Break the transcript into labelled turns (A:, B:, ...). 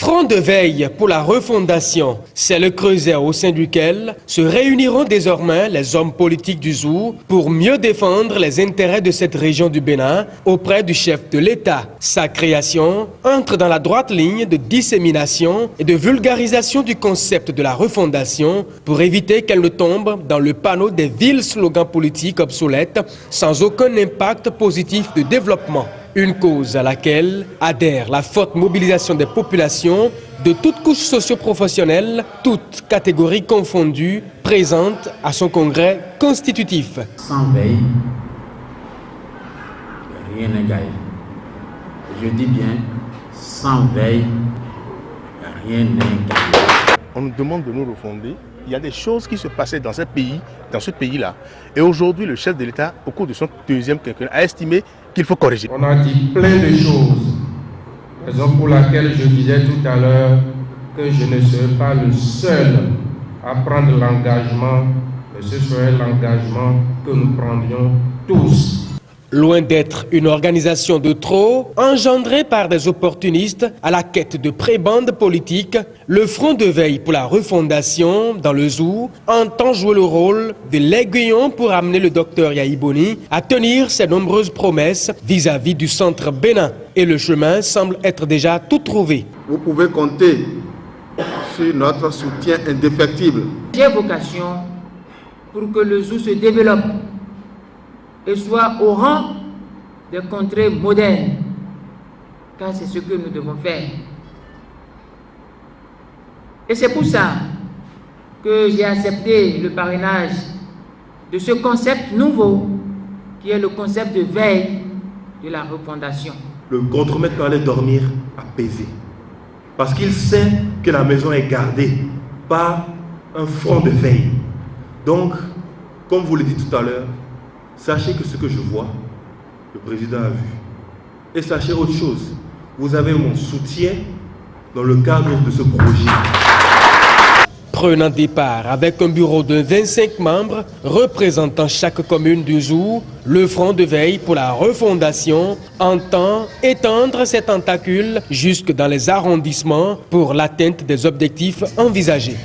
A: Front de veille pour la refondation, c'est le creuset au sein duquel se réuniront désormais les hommes politiques du Zou pour mieux défendre les intérêts de cette région du Bénin auprès du chef de l'État. Sa création entre dans la droite ligne de dissémination et de vulgarisation du concept de la refondation pour éviter qu'elle ne tombe dans le panneau des vils slogans politiques obsolètes sans aucun impact positif de développement. Une cause à laquelle adhère la forte mobilisation des populations de toutes couches socio-professionnelles, toutes catégories confondues, présentes à son congrès constitutif.
B: Sans veille, rien n'est gagné. Je dis bien, sans veille, rien n'est gagné.
C: On nous demande de nous refonder. Il y a des choses qui se passaient dans ce pays-là. Et aujourd'hui, le chef de l'État, au cours de son deuxième quinquennat, a estimé qu'il faut corriger.
D: On a dit plein de choses. Raison pour laquelle je disais tout à l'heure que je ne serai pas le seul à prendre l'engagement, mais ce serait l'engagement que nous prendrions tous.
A: Loin d'être une organisation de trop, engendrée par des opportunistes à la quête de prébendes politiques, le Front de veille pour la refondation dans le Zou entend jouer le rôle de l'aiguillon pour amener le docteur Yahi Boni à tenir ses nombreuses promesses vis-à-vis du centre Bénin. Et le chemin semble être déjà tout trouvé.
E: Vous pouvez compter sur notre soutien indéfectible.
F: J'ai vocation pour que le Zou se développe et soit au rang des contrées modernes, car c'est ce que nous devons faire. Et c'est pour ça que j'ai accepté le parrainage de ce concept nouveau, qui est le concept de veille de la refondation.
G: Le contremaître peut aller dormir apaisé, parce qu'il sait que la maison est gardée par un front de veille. Donc, comme vous le dites tout à l'heure, sachez que ce que je vois, le président a vu. Et sachez autre chose, vous avez mon soutien dans le cadre de ce projet.
A: Prenant départ avec un bureau de 25 membres représentant chaque commune du Zou, le Front de veille pour la refondation entend étendre ses tentacules jusque dans les arrondissements pour l'atteinte des objectifs envisagés.